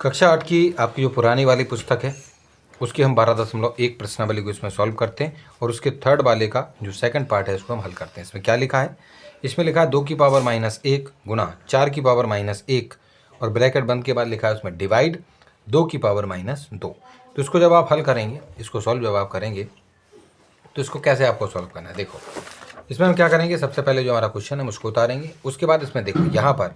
कक्षा 8 की आपकी जो पुरानी वाली पुस्तक है उसकी हम 12.1 प्रश्नावली को इसमें सॉल्व करते हैं और उसके थर्ड वाले का जो सेकंड पार्ट है उसको हम हल करते हैं। इसमें क्या लिखा है? इसमें लिखा है 2 की पावर -1 गुना 4 की पावर -1 और ब्रैकेट बंद के बाद लिखा है उसमें डिवाइड 2 की पावर -2। तो इसको जब आप हल करेंगे, इसको सॉल्व जब आप करेंगे तो इसको कैसे आपको सॉल्व करना है, देखो इसमें हम क्या करेंगे, सबसे पहले जो हमारा क्वेश्चन है उसको उतारेंगे। उसके बाद इसमें देखो यहाँ पर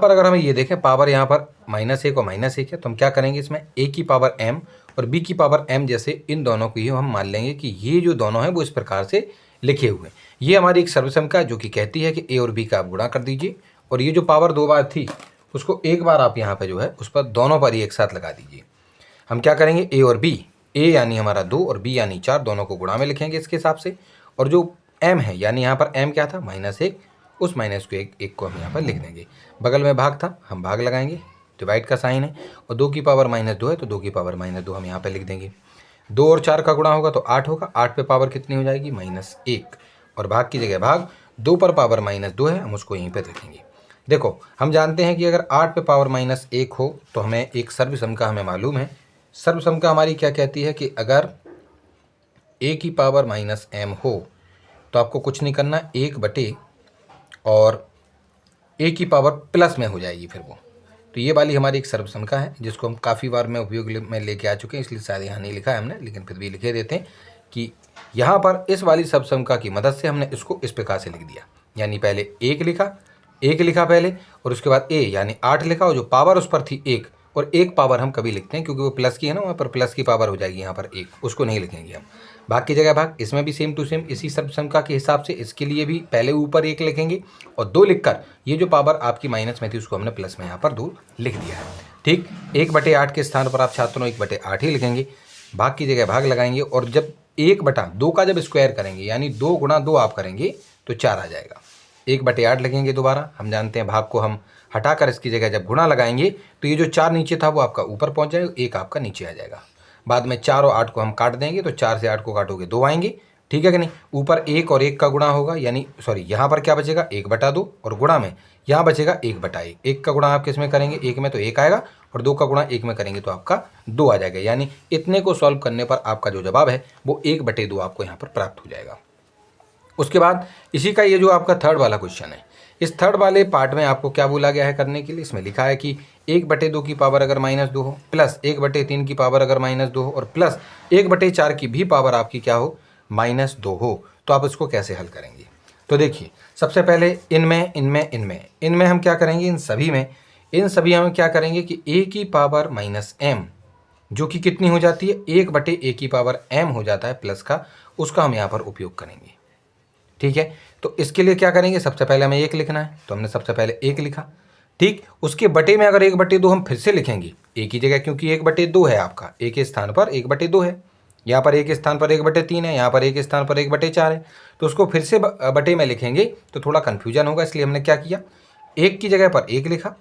अगर हम ये देखें पावर यहाँ पर -1 और -1 है, तो हम क्या करेंगे, इसमें a की पावर m और b की पावर m जैसे इन दोनों को ही हम मान लेंगे कि ये जो दोनों हैं वो इस प्रकार से लिखे हुए हैं। ये हमारी एक सर्वसंख्या जो कि कहती है कि a और b का आप गुणा कर दीजिए और ये जो पावर 2 बार थी उसको एक बार आप यहाँ पर जो है उस पर दोनों पर ही एक साथ लगा दीजिए। हम क्या करेंगे, a और b, a यानी हमारा 2 और b यानी 4 दोनों को गुणा में लिखेंगे इसके हिसाब से, और जो m है यानी यहाँ पर m क्या था -1, उस माइनस को एक को हम यहाँ पर लिख देंगे। बगल में भाग था, हम भाग लगाएंगे, डिवाइड का साइन है, और 2 की पावर -2 है तो 2 की पावर -2 हम यहाँ पर लिख देंगे। 2 और 4 का गुणा होगा तो 8 होगा, 8 पे पावर कितनी हो जाएगी -1, और भाग की जगह भाग, 2 पर पावर -2 है, हम उसको यहीं पर रखेंगे। देखो हम जानते हैं कि अगर 8 पे पावर -1 हो तो हमें एक सर्वसंख्या हमें मालूम है। सर्वसंख्या हमारी क्या कहती है कि अगर a की पावर -m हो तो आपको कुछ नहीं करना, 1 बटे और a की पावर प्लस में हो जाएगी फिर वो। तो ये वाली हमारी एक सर्वसंख्या है जिसको हम काफ़ी बार में उपयोग में लेके आ चुके हैं, इसलिए शायद यहाँ नहीं लिखा है हमने, लेकिन फिर भी लिखे देते हैं कि यहाँ पर इस वाली सर्वसंख्या की मदद से हमने इसको इस प्रकार से लिख दिया। यानी पहले 1 लिखा पहले, और उसके बाद a यानी 8 लिखा, और जो पावर उस पर थी 1, और एक पावर हम कभी लिखते हैं क्योंकि वो प्लस की है ना, वहाँ पर प्लस की पावर हो जाएगी, यहाँ पर 1, उसको नहीं लिखेंगे हम। भाग की जगह भाग, इसमें भी सेम टू सेम इसी सर्वसंख्या के हिसाब से इसके लिए भी पहले ऊपर 1 लिखेंगे और 2 लिखकर ये जो पावर आपकी माइनस में थी उसको हमने प्लस में यहाँ पर 2 लिख दिया है। ठीक, 1/8 के स्थान पर आप छात्रों 1/8 ही लिखेंगे, भाग की जगह भाग लगाएंगे, और जब 1/2 का जब स्क्वायर करेंगे यानी 2 गुणा 2 आप करेंगे तो 4 आ जाएगा। 1/8 लिखेंगे दोबारा, हम जानते हैं भाग को हम हटाकर इसकी जगह जब गुणा लगाएंगे तो ये जो 4 नीचे था वो आपका ऊपर पहुंच जाएगा, 1 आपका नीचे आ जाएगा। बाद में 4 और 8 को हम काट देंगे तो 4 से 8 को काटोगे 2 आएंगे, ठीक है कि नहीं। ऊपर 1 और 1 का गुणा होगा, यानी सॉरी यहाँ पर क्या बचेगा, 1/2, और गुणा में यहाँ बचेगा 1/1। 1 का गुणा आप किस में करेंगे, 1 में तो 1 आएगा, और 2 का गुणा 1 में करेंगे तो आपका 2 आ जाएगा। यानी इतने को सॉल्व करने पर आपका जो जवाब है वो 1/2 आपको यहाँ पर प्राप्त हो जाएगा। उसके बाद इसी का ये जो आपका थर्ड वाला क्वेश्चन है, इस थर्ड वाले पार्ट में आपको क्या बोला गया है करने के लिए, इसमें लिखा है कि 1/2 की पावर अगर -2 हो, प्लस 1/3 की पावर अगर -2 हो, और प्लस 1/4 की भी पावर आपकी क्या हो, -2 हो, तो आप इसको कैसे हल करेंगे। तो देखिए सबसे पहले इनमें हम क्या करेंगे, इन सभी हम क्या करेंगे कि a की पावर -m जो कि कितनी हो जाती है, 1/a की पावर m हो जाता है प्लस का, उसका हम यहाँ पर उपयोग करेंगे। ठीक है, तो इसके लिए क्या करेंगे, सबसे पहले हमें 1 लिखना है तो हमने सबसे पहले 1 लिखा। ठीक, उसके बटे में अगर 1/2 हम फिर से लिखेंगे a की जगह, क्योंकि 1/2 है आपका, a के स्थान पर 1/2 है, यहाँ पर a के स्थान पर 1/3 है, यहाँ पर a के स्थान पर 1/4 है, तो उसको फिर से बटे में लिखेंगे तो थोड़ा कन्फ्यूजन होगा, इसलिए हमने क्या किया, 1 की जगह पर 1 लिखा,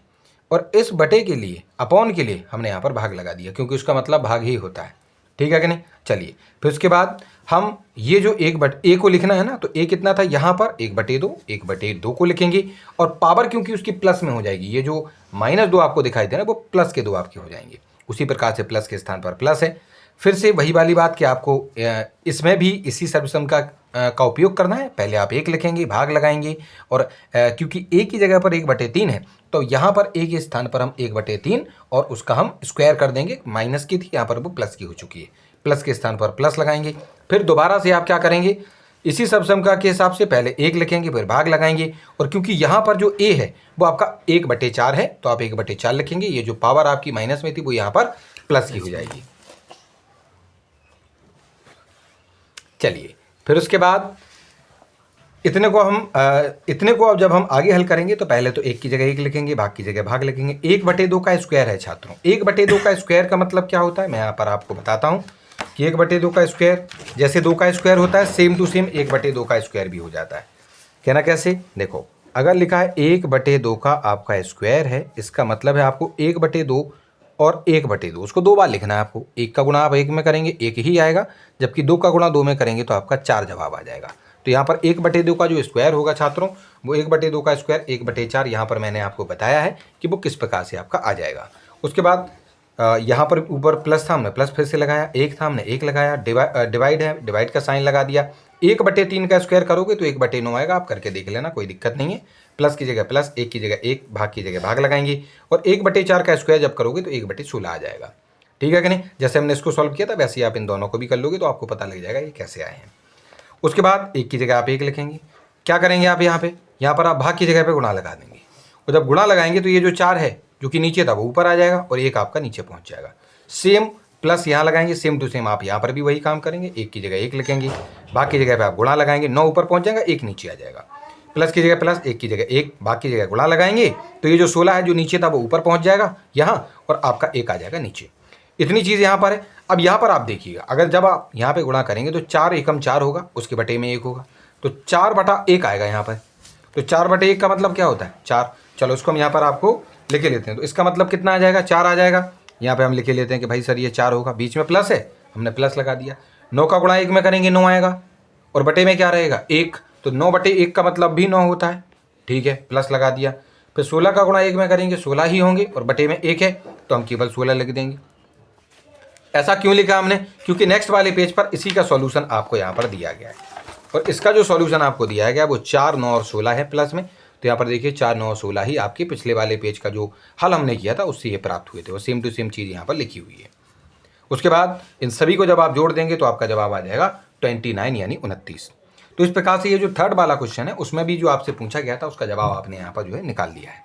और इस बटे के लिए अपॉन के लिए हमने यहाँ पर भाग लगा दिया, क्योंकि उसका मतलब भाग ही होता है। ठीक है कि नहीं। चलिए फिर उसके बाद हम ये जो a को लिखना है ना, तो a कितना था यहाँ पर 1/2 को लिखेंगे, और पावर क्योंकि उसकी प्लस में हो जाएगी, ये जो -2 आपको दिखाई दे रहा है वो प्लस के 2 आपके हो जाएंगे, उसी प्रकार से प्लस के स्थान पर प्लस है। फिर से वही वाली बात कि आपको इसमें भी इसी सर्वसंख्या का उपयोग करना है। पहले आप 1 लिखेंगे, भाग लगाएंगे, और क्योंकि a की जगह पर 1/3 है तो यहाँ पर a के स्थान पर हम 1/3 और उसका हम स्क्वायर कर देंगे, माइनस की थी यहाँ पर वो प्लस की हो चुकी है, प्लस के स्थान पर प्लस लगाएंगे। फिर दोबारा से आप क्या करेंगे, इसी सबसंख्या के हिसाब से पहले 1 लिखेंगे, फिर भाग लगाएंगे, और क्योंकि यहाँ पर जो a है वो आपका 1/4 है तो आप 1/4 लिखेंगे, ये जो पावर आपकी माइनस में थी वो यहाँ पर प्लस की हो जाएगी। चलिए फिर उसके बाद इतने को अब जब हम आगे हल करेंगे तो पहले तो 1 की जगह 1 लिखेंगे, भाग की जगह भाग लिखेंगे। 1/2 का स्क्वायर है छात्रों, 1/2 का स्क्वायर का मतलब क्या होता है, मैं यहाँ पर आपको बताता हूँ कि 1/2 का स्क्वायर जैसे 2 का स्क्वायर होता है, सेम टू सेम 1/2 का स्क्वायर भी हो जाता है। कहना कैसे, देखो अगर लिखा है 1/2 का आपका स्क्वायर है, इसका मतलब है आपको 1/2 और 1/2 उसको 2 बार लिखना है आपको। 1 का गुणा आप 1 में करेंगे 1 ही आएगा, जबकि 2 का गुणा 2 में करेंगे तो आपका 4 जवाब आ जाएगा। तो यहाँ पर 1/2 का जो स्क्वायर होगा छात्रों, वो 1/2 का स्क्वायर 1/4 यहाँ पर मैंने आपको बताया है कि वो किस प्रकार से आपका आ जाएगा। उसके बाद यहाँ पर ऊपर प्लस था, हमने प्लस फिर से लगाया, एक था हमने एक लगाया, डिवाइड है, डिवाइड का साइन लगा दिया। 1/3 का स्क्वायर करोगे तो 1/9 आएगा, आप करके देख लेना, कोई दिक्कत नहीं है। प्लस की जगह प्लस, एक की जगह एक, भाग की जगह भाग लगाएंगे। और 1/4 का स्क्वायर जब करोगे तो 1/16 आ जाएगा। ठीक है कि नहीं? जैसे हमने इसको सॉल्व किया था वैसे ही आप इन दोनों को भी कर लोगे तो आपको पता लग जाएगा ये कैसे आए हैं। उसके बाद एक की जगह आप एक लिखेंगे। क्या करेंगे आप यहाँ पर आप भाग की जगह पे गुणा लगा देंगे। और जब गुणा लगाएंगे तो ये जो 4 है जो कि नीचे था वो ऊपर आ जाएगा और एक आपका नीचे पहुंच जाएगा। सेम प्लस यहाँ लगाएंगे, सेम टू सेम आप यहाँ पर भी वही काम करेंगे। एक की जगह एक लिखेंगे, भाग की जगह पे आप गुणा लगाएंगे, 9 ऊपर पहुंच जाएगा, एक नीचे आ जाएगा। प्लस की जगह प्लस, एक की जगह एक, भाग की जगह गुणा लगाएंगे तो ये जो 16 है जो नीचे था वो ऊपर पहुंच जाएगा यहाँ, और आपका एक आ जाएगा नीचे। इतनी चीज़ यहाँ पर है। अब यहाँ पर आप देखिएगा, अगर जब आप यहाँ पे गुणा करेंगे तो 4 एकम 4 होगा, उसके बटे में 1 होगा, तो 4/1 आएगा यहाँ पर। तो 4/1 का मतलब क्या होता है? 4। चलो उसको हम यहाँ पर आपको लिखे लेते हैं। तो इसका मतलब कितना आ जाएगा? 4 आ जाएगा। यहाँ पे हम लिखे लेते हैं कि भाई सर ये 4 होगा, बीच में प्लस है, हमने प्लस लगा दिया। 9 का गुणा 1 में करेंगे 9 आएगा, और बटे में क्या रहेगा? 1। तो 9/1 का मतलब भी 9 होता है। ठीक है, प्लस लगा दिया। फिर 16 का गुणा 1 में करेंगे 16 ही होंगे, और बटे में 1 है तो हम केवल 16 लिख देंगे। ऐसा क्यों लिखा हमने? क्योंकि नेक्स्ट वाले पेज पर इसी का सॉल्यूशन आपको यहाँ पर दिया गया है, और इसका जो सॉल्यूशन आपको दिया गया वो 4, 9 और 16 है प्लस में। तो यहाँ पर देखिए 4, 9 और 16 ही आपके पिछले वाले पेज का जो हल हमने किया था उससे ये प्राप्त हुए थे, और सेम टू सेम चीज़ यहाँ पर लिखी हुई है। उसके बाद इन सभी को जब आप जोड़ देंगे तो आपका जवाब आ जाएगा 29 यानी 29। तो इस प्रकार से ये जो थर्ड वाला क्वेश्चन है उसमें भी जो आपसे पूछा गया था उसका जवाब आपने यहाँ पर जो है निकाल लिया है।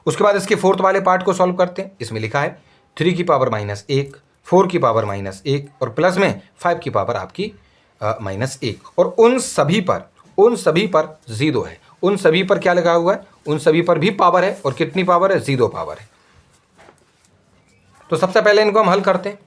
उसके बाद इसके फोर्थ वाले पार्ट को सॉल्व करते हैं। इसमें लिखा है 3 की पावर -1, 4 की पावर -1 और प्लस में 5 की पावर आपकी -1, और उन सभी पर 0 है। उन सभी पर क्या लगा हुआ है? उन सभी पर भी पावर है, और कितनी पावर है? 0 पावर है। तो सबसे पहले इनको हम हल करते हैं।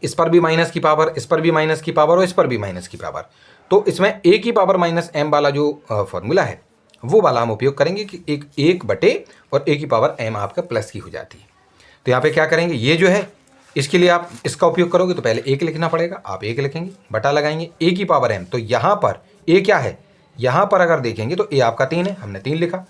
इस पर भी माइनस की पावर, इस पर भी माइनस की पावर और इस पर भी माइनस की पावर। तो इसमें a की पावर -m वाला जो फॉर्मूला है वो वाला हम उपयोग करेंगे कि एक बटे और a की पावर m आपका प्लस की हो जाती है। तो यहाँ पे क्या करेंगे? ये जो है इसके लिए आप इसका उपयोग करोगे तो पहले 1 लिखना पड़ेगा, आप 1 लिखेंगे, बटा लगाएंगे a की पावर m। तो यहाँ पर a क्या है? यहाँ पर अगर देखेंगे तो a आपका 3 है, हमने 3 लिखा,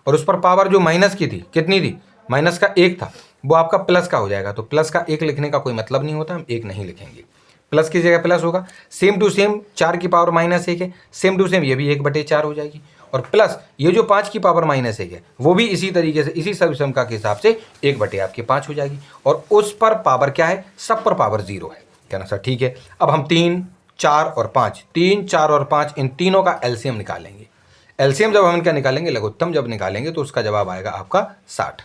और उस पर पावर जो माइनस की थी कितनी थी? माइनस का 1 था, वो आपका प्लस का हो जाएगा। तो प्लस का 1 लिखने का कोई मतलब नहीं होता, हम 1 नहीं लिखेंगे, प्लस की जगह प्लस होगा। सेम टू सेम 4 की पावर -1 है, सेम टू सेम ये भी 1/4 हो जाएगी, और प्लस ये जो 5 की पावर -1 है वो भी इसी तरीके से इसी समीकरण के हिसाब से 1/5 हो जाएगी, और उस पर पावर क्या है? सब पर पावर 0 है। कहना सर ठीक है। अब हम 3, 4 और 5, 3, 4 और 5 इन तीनों का एलसीएम निकालेंगे। एलसीएम जब हम इनका निकालेंगे, लघुत्तम जब निकालेंगे तो उसका जवाब आएगा आपका 60।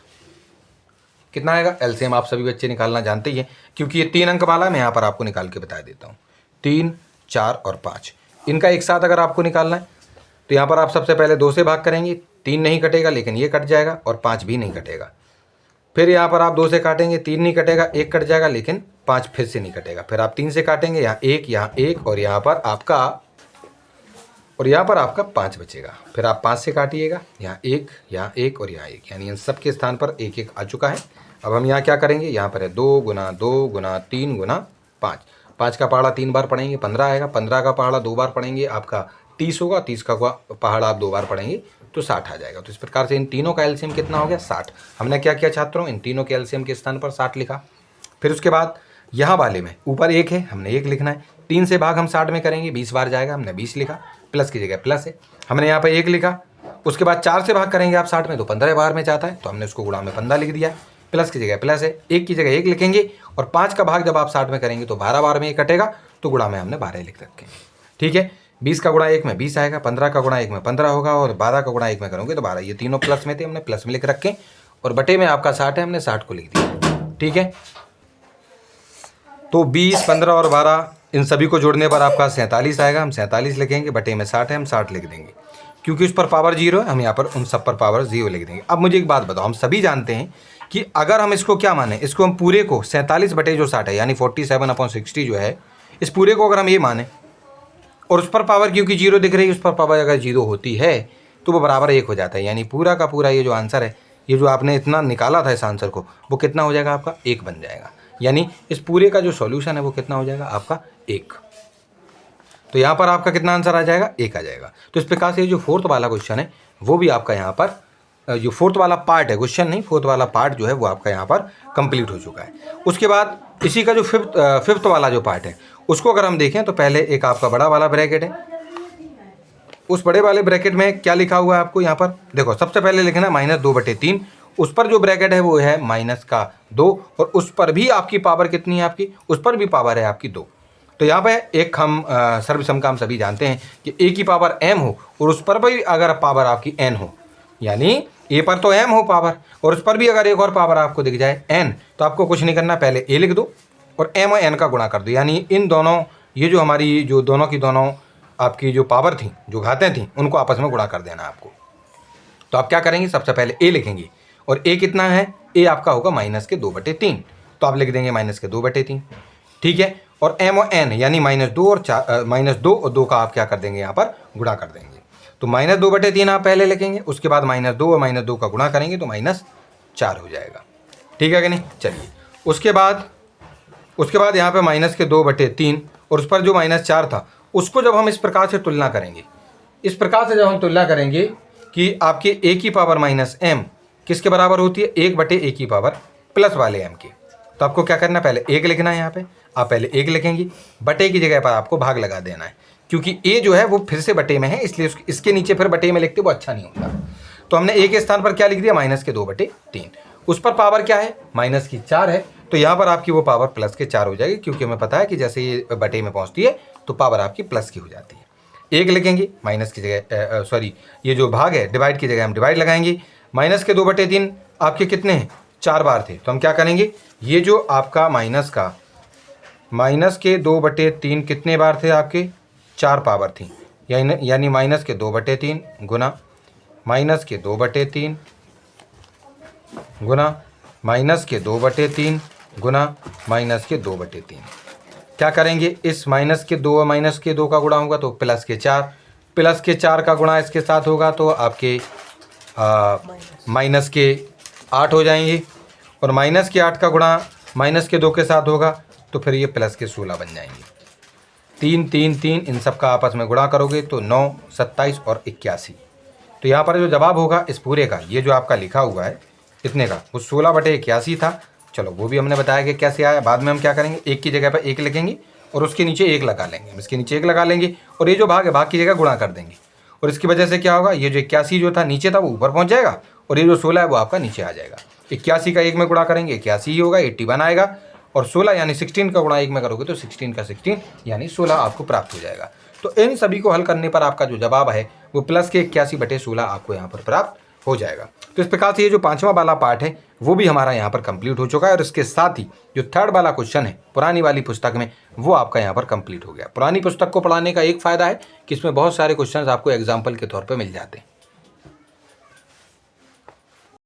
कितना आएगा? एलसीएम आप सभी बच्चे निकालना जानते ही हैं, क्योंकि ये 3 अंक वाला है। मैं यहाँ पर आपको निकाल के बता देता हूँ। 3, 4 और 5 इनका एक साथ अगर आपको निकालना है तो यहाँ पर आप सबसे पहले 2 से भाग करेंगे, 3 नहीं कटेगा लेकिन ये कट जाएगा, और 5 भी नहीं कटेगा। फिर यहाँ पर आप 2 से काटेंगे, 3 नहीं कटेगा, 1 कट जाएगा, लेकिन 5 फिर से नहीं कटेगा। फिर आप 3 से काटेंगे, यहाँ 1 और यहाँ पर आपका 5 बचेगा। फिर आप 5 से काटिएगा, यहाँ 1 और यहाँ 1, यानी इन सब के स्थान पर 1 1 आ चुका है। अब हम यहाँ क्या करेंगे? यहाँ पर है 2 गुना 2 गुना 3 गुना 5। 5 का पहाड़ा 3 बार पढ़ेंगे 15 आएगा, 15 का पहाड़ा 2 बार पढ़ेंगे आपका 30 होगा, 30 का पहाड़ा आप 2 बार पढ़ेंगे तो 60 आ जाएगा। तो इस प्रकार से इन तीनों का एलसीएम कितना हो गया? 60। हमने क्या किया छात्रों? इन तीनों के एलसीएम के स्थान पर 60 लिखा। फिर उसके बाद यहाँ वाले में ऊपर 1 है, हमने 1 लिखना है। 3 से भाग हम 60 में करेंगे, 20 बार जाएगा, हमने 20 लिखा, प्लस की जगह प्लस है, हमने यहाँ पर 1 लिखा। उसके बाद 4 से भाग करेंगे आप 60 में तो 15 बार में जाता है, तो हमने उसको गुणा में 15 लिख दिया, प्लस की जगह प्लस है, 1 की जगह 1 लिखेंगे, और 5 का भाग जब आप 60 में करेंगे तो 12 बार में ये कटेगा, तो गुणा में हमने 12 लिख रखे। ठीक है, 20 का गुणा 1 में 20 आएगा, 15 का गुणा 1 में 15 होगा, और 12 का गुणा 1 में करोगे तो 12। ये तीनों प्लस में थे, हमने प्लस में लिख रखे, और बटे में आपका 60 है, हमने 60 को लिख दिया। ठीक है, तो 20, 15 और 12 इन सभी को जोड़ने पर आपका 47 आएगा, हम 47 लिखेंगे, बटे में 60 है, हम 60 लिख देंगे। क्योंकि उस पर पावर 0 है, हम यहाँ पर उन सब पर पावर 0 लिख देंगे। अब मुझे एक बात बताओ, हम सभी जानते हैं कि अगर हम इसको क्या माने, इसको हम पूरे को 47 बटे जो 60 है यानी 47/60 जो है, इस पूरे को अगर हम ये माने, और उस पर पावर क्योंकि 0 दिख रही है, उस पर पावर अगर 0 होती है तो वो बराबर 1 हो जाता है, यानी पूरा का पूरा ये जो आंसर है, ये जो आपने इतना निकाला था इस आंसर को, वो कितना हो जाएगा आपका? 1 बन जाएगा। यानी इस पूरे का जो सॉल्यूशन है वो कितना हो जाएगा आपका? 1। तो यहाँ पर आपका कितना आंसर आ जाएगा? 1 आ जाएगा। तो इस प्रकार से जो फोर्थ वाला क्वेश्चन है वो भी आपका यहाँ पर जो फोर्थ वाला पार्ट है, क्वेश्चन नहीं, फोर्थ वाला पार्ट जो है वो आपका यहाँ पर कंप्लीट हो चुका है। उसके बाद इसी का जो फिफ्थ वाला जो पार्ट है उसको अगर हम देखें तो पहले एक आपका बड़ा वाला ब्रैकेट है, उस बड़े वाले ब्रैकेट में क्या लिखा हुआ है आपको यहाँ पर देखो, सबसे पहले लिखना -2/3, उस पर जो ब्रैकेट है वो है -2 और उस पर भी आपकी पावर कितनी है, आपकी उस पर भी पावर है आपकी 2। तो यहाँ पे एक हम सर्वसम का हम सभी जानते हैं कि a की पावर m हो और उस पर भी अगर पावर आपकी n हो, यानी a पर तो m हो पावर और उस पर भी अगर एक और पावर आपको दिख जाए n, तो आपको कुछ नहीं करना, पहले a लिख दो और m और n का गुणा कर दो, यानी इन दोनों, ये जो हमारी जो दोनों की दोनों आपकी जो पावर थी, जो घातें थी, उनको आपस में गुणा कर देना आपको। तो आप क्या करेंगे, सबसे पहले a लिखेंगे और a कितना है, a आपका होगा -2/3, तो आप लिख देंगे -2/3, ठीक है। और m और n यानी -2 और -2 और 2 का आप क्या कर देंगे, यहाँ पर गुणा कर देंगे। तो -2/3 आप पहले लिखेंगे, उसके बाद -2 और -2 का गुणा करेंगे तो -4 हो जाएगा, ठीक है कि नहीं। चलिए उसके बाद यहाँ पे -2/3 और उस पर जो -4 था उसको जब हम इस प्रकार से तुलना करेंगे, इस प्रकार से जब हम तुलना करेंगे कि आपके a की पावर -m किसके बराबर होती है, 1/a की पावर प्लस वाले m की, तो आपको क्या करना है, पहले 1 लिखना है। यहाँ पे आप पहले 1 लिखेंगे, बटे की जगह पर आपको भाग लगा देना है, क्योंकि a जो है वो फिर से बटे में है, इसलिए इसके नीचे फिर बटे में लिखते वो अच्छा नहीं होता। तो हमने a के स्थान पर क्या लिख दिया, -2/3, उस पर पावर क्या है, -4 है, तो यहाँ पर आपकी वो पावर +4 हो जाएगी, क्योंकि हमें पता है कि जैसे ये बटे में पहुँचती है तो पावर आपकी प्लस की हो जाती है। 1 लिखेंगे, माइनस की जगह सॉरी ये जो भाग है डिवाइड की जगह हम डिवाइड लगाएंगे। -2/3 आपके कितने हैं, 4 बार थे, तो हम क्या करेंगे, ये जो आपका -2/3 कितने बार थे आपके, 4 पावर थी, यानी -2/3 गुना -2/3 गुना -2/3 गुना -2/3, क्या करेंगे, इस -2 और -2 का गुणा होगा तो +4 का गुणा इसके साथ होगा तो आपके -8 हो जाएंगे, और -8 का गुणा -2 के साथ होगा तो फिर ये +16 बन जाएंगे। 3 3 3 इन सब का आपस में गुणा करोगे तो 9 27 और 81। तो यहाँ पर जो जवाब होगा इस पूरे का, ये जो आपका लिखा हुआ है इतने का, वो 16/81 था। चलो वो भी हमने बताया कि कैसे आया। बाद में हम क्या करेंगे, 1 की जगह पर 1 लिखेंगे और उसके नीचे 1 लगा लेंगे, इसके नीचे 1 लगा लेंगे और ये जो भाग है भाग की जगह गुणा कर देंगे, और इसकी वजह से क्या होगा, ये जो 81 जो था नीचे था वो ऊपर पहुँच जाएगा और ये जो 16 है वो आपका नीचे आ जाएगा। 81 का 1 में गुणा करेंगे 81 ही होगा, 81 आएगा, और 16 यानी 16 का गुणा 1 में करोगे तो 16 का 16 यानी 16 आपको प्राप्त हो जाएगा। तो इन सभी को हल करने पर आपका जो जवाब है वो +81/16 आपको यहाँ पर प्राप्त हो जाएगा। तो इस प्रकार से ये जो 5वां वाला पार्ट है वो भी हमारा यहाँ पर कंप्लीट हो चुका है, और इसके साथ ही जो 3rd वाला क्वेश्चन है पुरानी वाली पुस्तक में वो आपका यहाँ पर कंप्लीट हो गया। पुरानी पुस्तक को पढ़ाने का एक फ़ायदा है कि इसमें बहुत सारे क्वेश्चंस आपको एग्जाम्पल के तौर पे मिल जाते हैं।